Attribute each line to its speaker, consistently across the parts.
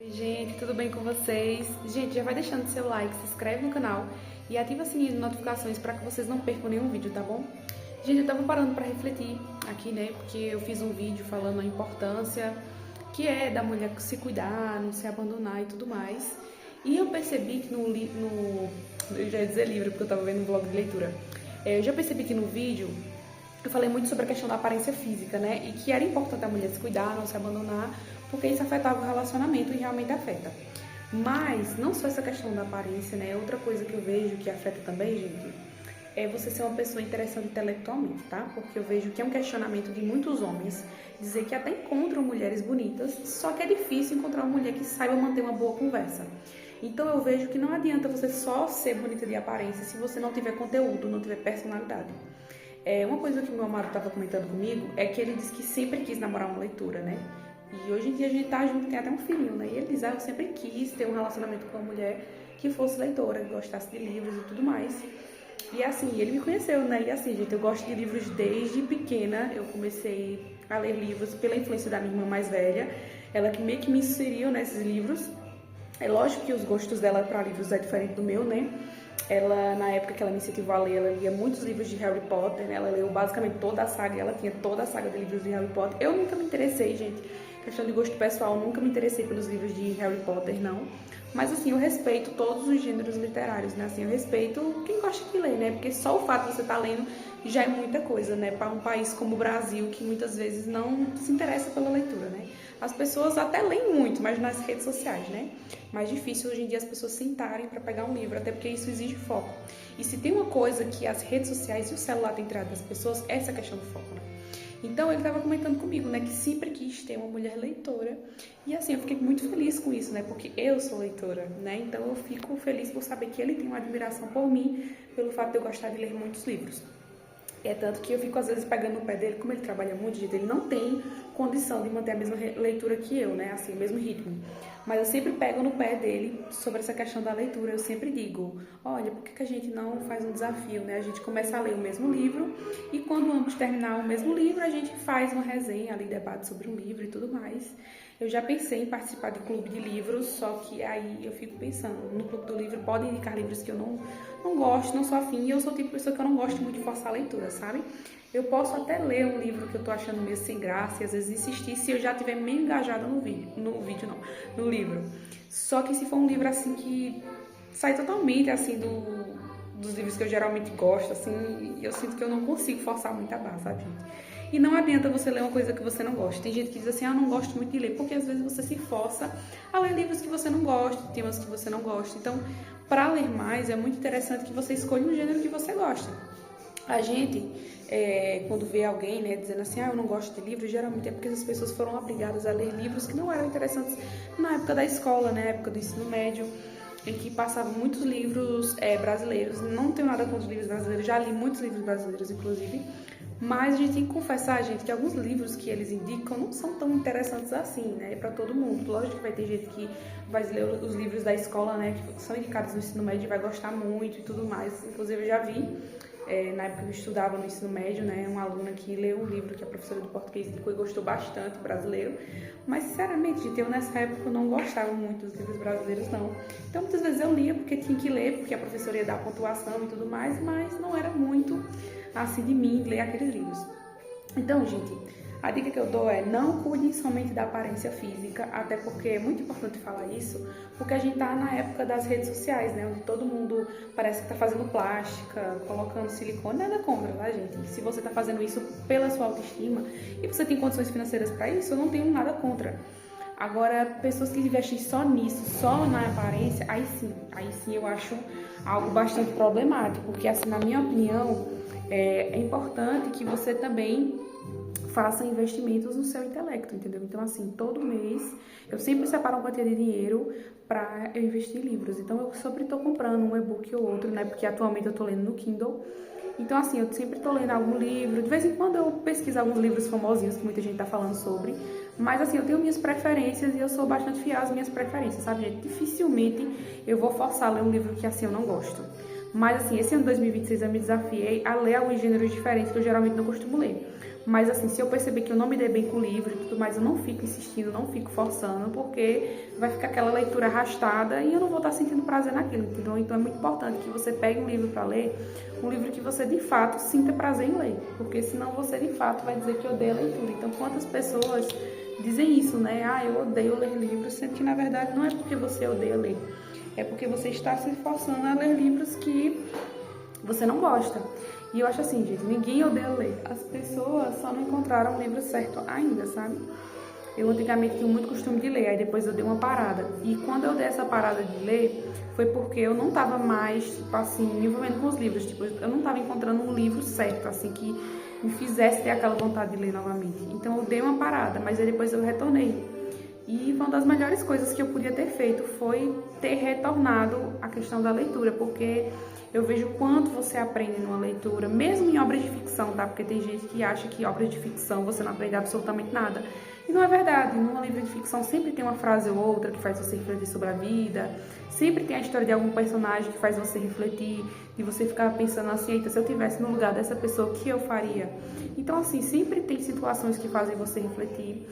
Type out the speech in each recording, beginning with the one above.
Speaker 1: Oi, gente, tudo bem com vocês? Gente, já vai deixando seu like, se inscreve no canal e ativa o sininho de notificações para que vocês não percam nenhum vídeo, tá bom? Gente, eu tava parando para refletir aqui, né? Porque eu fiz um vídeo falando a importância que é da mulher se cuidar, não se abandonar e tudo mais. E eu percebi que eu já ia dizer livro, porque eu tava vendo um vlog de leitura. Eu já percebi que no vídeo eu falei muito sobre a questão da aparência física, né? E que era importante a mulher se cuidar, não se abandonar, porque isso afetava o relacionamento e realmente afeta. Mas não só essa questão da aparência, né? Outra coisa que eu vejo que afeta também, gente, é você ser uma pessoa interessante intelectualmente, tá? Porque eu vejo que é um questionamento de muitos homens dizer que até encontram mulheres bonitas, só que é difícil encontrar uma mulher que saiba manter uma boa conversa. Então eu vejo que não adianta você só ser bonita de aparência se você não tiver conteúdo, não tiver personalidade. Uma coisa que o meu amado estava comentando comigo é que ele disse que sempre quis namorar uma leitora, né? E hoje em dia a gente tá junto, tem até um filhinho, né? E ele diz, eu sempre quis ter um relacionamento com uma mulher que fosse leitora, que gostasse de livros e tudo mais. E assim, ele me conheceu, né? E assim, gente, eu gosto de livros desde pequena. Eu comecei a ler livros pela influência da minha irmã mais velha. Ela que meio que me inseriu nesses livros. É lógico que os gostos dela para livros é diferente do meu, né? Ela, na época que ela me incentivou a ler, ela lia muitos livros de Harry Potter, né? Ela leu basicamente toda a saga, ela tinha toda a saga de livros de Harry Potter. Eu nunca me interessei, gente, questão de gosto pessoal, nunca me interessei pelos livros de Harry Potter, não. Mas assim, eu respeito todos os gêneros literários, né? Assim, eu respeito quem gosta de ler, né? Porque só o fato de você estar lendo já é muita coisa, né? Para um país como o Brasil, que muitas vezes não se interessa pela leitura, né? As pessoas até leem muito, mas nas redes sociais, né? Mais difícil hoje em dia as pessoas sentarem para pegar um livro, até porque isso exige foco. E se tem uma coisa que as redes sociais e o celular têm tirado das pessoas, é essa questão do foco, né? Então ele estava comentando comigo, né, que sempre quis ter uma mulher leitora. E assim, eu fiquei muito feliz com isso, né, porque eu sou leitora, né? Então eu fico feliz por saber que ele tem uma admiração por mim, pelo fato de eu gostar de ler muitos livros. É tanto que eu fico às vezes pegando no pé dele, como ele trabalha muito, gente, ele não tem condição de manter a mesma leitura que eu, né, assim, o mesmo ritmo. Mas eu sempre pego no pé dele sobre essa questão da leitura, eu sempre digo, olha, por que a gente não faz um desafio, né? A gente começa a ler o mesmo livro e quando ambos terminar o mesmo livro, a gente faz uma resenha ali, debate sobre um livro e tudo mais. Eu já pensei em participar de clube de livros, só que aí eu fico pensando, no clube do livro pode indicar livros que eu não gosto, não sou afim, e eu sou o tipo de pessoa que eu não gosto muito de forçar a leitura, sabe? Eu posso até ler um livro que eu tô achando meio sem graça e às vezes insistir se eu já estiver meio engajada no livro. Só que se for um livro assim que sai totalmente assim dos livros que eu geralmente gosto, assim, eu sinto que eu não consigo forçar muito a barra, sabe, gente? E não adianta você ler uma coisa que você não gosta. Tem gente que diz assim, eu não gosto muito de ler, porque às vezes você se força a ler livros que você não gosta, temas que você não gosta. Então, para ler mais, é muito interessante que você escolha um gênero que você gosta. A gente, quando vê alguém, né, dizendo assim, eu não gosto de livros, geralmente é porque as pessoas foram obrigadas a ler livros que não eram interessantes na época da escola, né, na época do ensino médio, em que passavam muitos livros brasileiros. Não tenho nada contra os livros brasileiros, já li muitos livros brasileiros, inclusive, mas a gente tem que confessar, gente, que alguns livros que eles indicam não são tão interessantes assim, né, para todo mundo. Lógico que vai ter gente que vai ler os livros da escola, né, que são indicados no ensino médio e vai gostar muito e tudo mais. Inclusive, eu já vi, na época que eu estudava no ensino médio, né, uma aluna que leu um livro que a professora de português indicou e gostou bastante, brasileiro. Mas, sinceramente, gente, eu nessa época não gostava muito dos livros brasileiros, não. Então, muitas vezes eu lia porque tinha que ler, porque a professora ia dar pontuação e tudo mais, mas não era muito assim de mim ler aqueles livros. Então, gente, a dica que eu dou é não cuidem somente da aparência física, até porque é muito importante falar isso, porque a gente tá na época das redes sociais, né, onde todo mundo parece que tá fazendo plástica, colocando silicone, nada contra, tá, gente? Se você tá fazendo isso pela sua autoestima e você tem condições financeiras para isso, eu não tenho nada contra. Agora, pessoas que investem só nisso, só na aparência, aí sim eu acho algo bastante problemático, porque assim, na minha opinião, é importante que você também faça investimentos no seu intelecto, entendeu? Então, assim, todo mês eu sempre separo uma quantia de dinheiro para eu investir em livros. Então, eu sempre estou comprando um e-book ou outro, né? Porque atualmente eu estou lendo no Kindle. Então, assim, eu sempre estou lendo algum livro. De vez em quando eu pesquiso alguns livros famosinhos que muita gente está falando sobre. Mas, assim, eu tenho minhas preferências e eu sou bastante fiel às minhas preferências, sabe, gente? Dificilmente eu vou forçar a ler um livro que, assim, eu não gosto. Mas, assim, esse ano de 2026 eu me desafiei a ler alguns gêneros diferentes que eu geralmente não costumo ler. Mas assim, se eu perceber que eu não me dei bem com o livro e tudo mais, eu não fico insistindo, não fico forçando, porque vai ficar aquela leitura arrastada e eu não vou estar sentindo prazer naquilo, entendeu? Então é muito importante que você pegue um livro para ler, um livro que você de fato sinta prazer em ler, porque senão você de fato vai dizer que odeia a leitura. Então quantas pessoas dizem isso, né? Ah, eu odeio ler livros, sendo que na verdade não é porque você odeia ler, é porque você está se forçando a ler livros que você não gosta. E eu acho assim, gente, ninguém odeia ler. As pessoas só não encontraram o livro certo ainda, sabe? Eu antigamente tinha muito costume de ler, aí depois eu dei uma parada. E quando eu dei essa parada de ler, foi porque eu não tava mais, tipo assim, me envolvendo com os livros. Tipo, eu não tava encontrando um livro certo, assim, que me fizesse ter aquela vontade de ler novamente. Então eu dei uma parada, mas aí depois eu retornei. E uma das melhores coisas que eu podia ter feito foi ter retornado à questão da leitura, porque eu vejo o quanto você aprende numa leitura, mesmo em obras de ficção, tá? Porque tem gente que acha que obras de ficção você não aprende absolutamente nada. E não é verdade. Num livro de ficção sempre tem uma frase ou outra que faz você refletir sobre a vida, sempre tem a história de algum personagem que faz você refletir, e você ficar pensando assim, eita, se eu estivesse no lugar dessa pessoa, o que eu faria? Então, assim, sempre tem situações que fazem você refletir.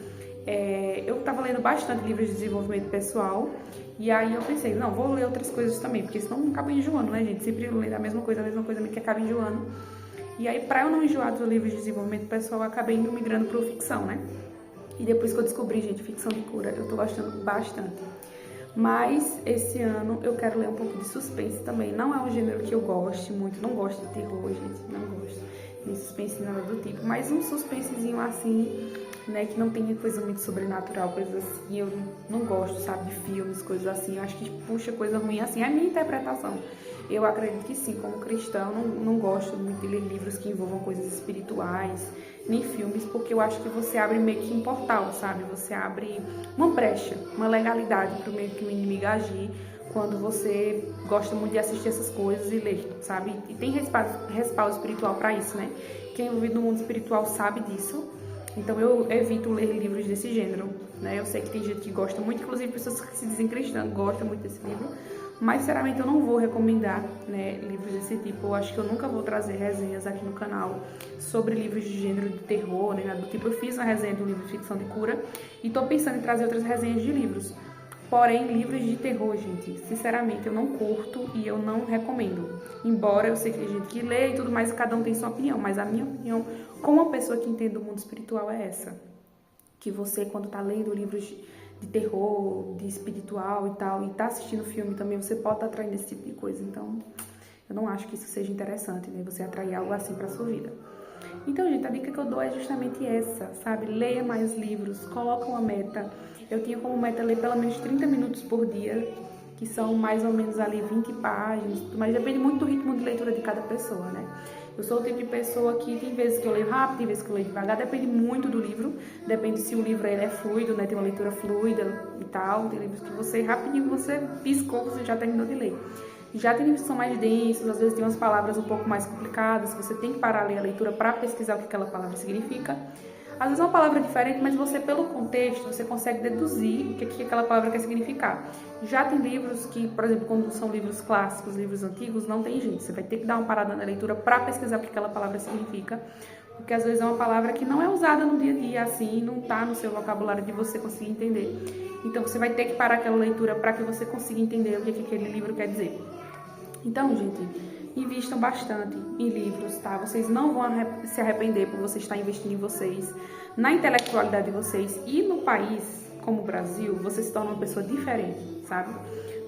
Speaker 1: Eu estava lendo bastante livros de desenvolvimento pessoal, e aí eu pensei, não, vou ler outras coisas também, porque senão não acaba enjoando, né, gente? Sempre lendo a mesma coisa meio que acaba enjoando. E aí, pra eu não enjoar dos livros de desenvolvimento pessoal, eu acabei indo migrando pro ficção, né? E depois que eu descobri, gente, ficção de cura, eu tô gostando bastante. Mas esse ano eu quero ler um pouco de suspense também. Não é um gênero que eu goste muito, não gosto de terror, gente, não gosto de suspense nada do tipo, mas um suspensezinho assim, né, que não tem coisa muito sobrenatural, coisas assim, eu não gosto, sabe, de filmes, coisas assim, eu acho que puxa coisa ruim assim, é a minha interpretação. Eu acredito que sim, como cristão, não gosto muito de ler livros que envolvam coisas espirituais, nem filmes, porque eu acho que você abre meio que um portal, sabe, você abre uma brecha, uma legalidade para meio que o inimigo agir, quando você gosta muito de assistir essas coisas e ler, sabe? E tem respaldo espiritual para isso, né? Quem é envolvido no mundo espiritual sabe disso. Então eu evito ler livros desse gênero, né? Eu sei que tem gente que gosta muito, inclusive pessoas que se dizem cristãs gostam muito desse livro, mas sinceramente eu não vou recomendar, né, livros desse tipo. Eu acho que eu nunca vou trazer resenhas aqui no canal sobre livros de gênero de terror, nem nada do tipo. Eu fiz uma resenha do livro Ficção de Cura e tô pensando em trazer outras resenhas de livros. Porém, livros de terror, gente, sinceramente, eu não curto e eu não recomendo. Embora eu sei que tem gente que lê e tudo mais, cada um tem sua opinião. Mas a minha opinião, como uma pessoa que entende o mundo espiritual, é essa. Que você, quando tá lendo livros de terror, de espiritual e tal, e tá assistindo filme também, você pode estar atraindo esse tipo de coisa. Então, eu não acho que isso seja interessante, né? Você atrair algo assim pra sua vida. Então, gente, a dica que eu dou é justamente essa, sabe? Leia mais livros, coloca uma meta. Eu tinha como meta ler pelo menos 30 minutos por dia, que são mais ou menos ali 20 páginas, mas depende muito do ritmo de leitura de cada pessoa, né? Eu sou o tipo de pessoa que tem vezes que eu leio rápido, tem vezes que eu leio devagar, depende muito do livro, depende se o livro ele é fluido, né? Tem uma leitura fluida e tal, tem livros que você, rapidinho, você piscou, você já terminou de ler. Já tem livros que são mais densos, às vezes tem umas palavras um pouco mais complicadas, você tem que parar a ler a leitura para pesquisar o que aquela palavra significa. Às vezes é uma palavra diferente, mas você, pelo contexto, você consegue deduzir o que aquela palavra quer significar. Já tem livros que, por exemplo, quando são livros clássicos, livros antigos, não tem jeito. Você vai ter que dar uma parada na leitura para pesquisar o que aquela palavra significa. Porque às vezes é uma palavra que não é usada no dia a dia, assim, não tá no seu vocabulário de você conseguir entender. Então você vai ter que parar aquela leitura para que você consiga entender o que aquele livro quer dizer. Então, gente, invistam bastante em livros, tá? Vocês não vão se arrepender por você estar investindo em vocês, na intelectualidade de vocês. E no país, como o Brasil, você se torna uma pessoa diferente, sabe?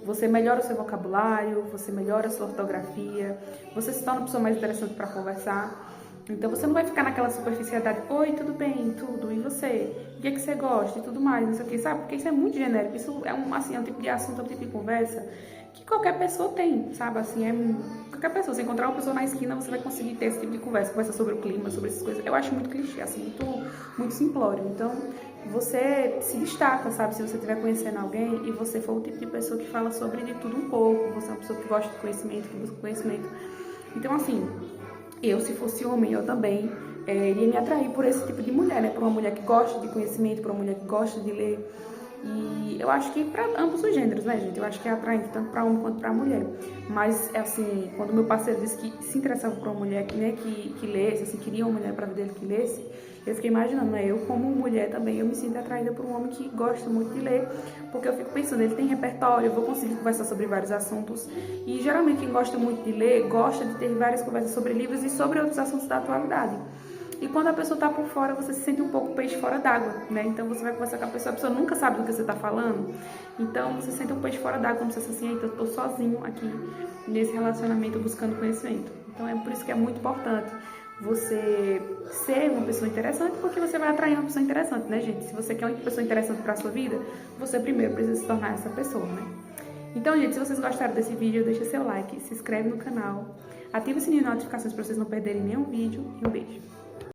Speaker 1: Você melhora o seu vocabulário, você melhora a sua ortografia, você se torna uma pessoa mais interessante para conversar. Então você não vai ficar naquela superficialidade, oi, tudo bem, tudo, e você? O que é que você gosta e tudo mais, não sei o que, sabe? Porque isso é muito genérico, isso é é um tipo de assunto, é um tipo de conversa que qualquer pessoa tem, sabe? Assim, qualquer pessoa, se encontrar uma pessoa na esquina, você vai conseguir ter esse tipo de conversa sobre o clima, sobre essas coisas. Eu acho muito clichê, assim, muito simplório. Então, você se destaca, sabe? Se você estiver conhecendo alguém e você for o tipo de pessoa que fala sobre de tudo um pouco, você é uma pessoa que gosta de conhecimento, que busca conhecimento. Então, assim, eu, se fosse homem, eu também iria me atrair por esse tipo de mulher, né? Por uma mulher que gosta de conhecimento, por uma mulher que gosta de ler. E eu acho que para ambos os gêneros, né, gente? Eu acho que é atraente tanto para homem quanto para mulher. Mas, assim, quando meu parceiro disse que se interessava por uma mulher né, que lesse, assim, queria uma mulher para a vida dele que lesse, Eu fiquei imaginando, né? Eu como mulher também, eu me sinto atraída por um homem que gosta muito de ler, porque eu fico pensando, ele tem repertório, eu vou conseguir conversar sobre vários assuntos. E geralmente quem gosta muito de ler, gosta de ter várias conversas sobre livros e sobre outros assuntos da atualidade. E quando a pessoa tá por fora, você se sente um pouco peixe fora d'água, né? Então você vai conversar com a pessoa nunca sabe do que você tá falando. Então você se sente um peixe fora d'água, como se fosse assim, eu tô sozinho aqui nesse relacionamento buscando conhecimento. Então é por isso que é muito importante você ser uma pessoa interessante, porque você vai atrair uma pessoa interessante, né, gente? Se você quer uma pessoa interessante para a sua vida, você primeiro precisa se tornar essa pessoa, né? Então, gente, se vocês gostaram desse vídeo, deixa seu like, se inscreve no canal, ativa o sininho de notificações para vocês não perderem nenhum vídeo e um beijo.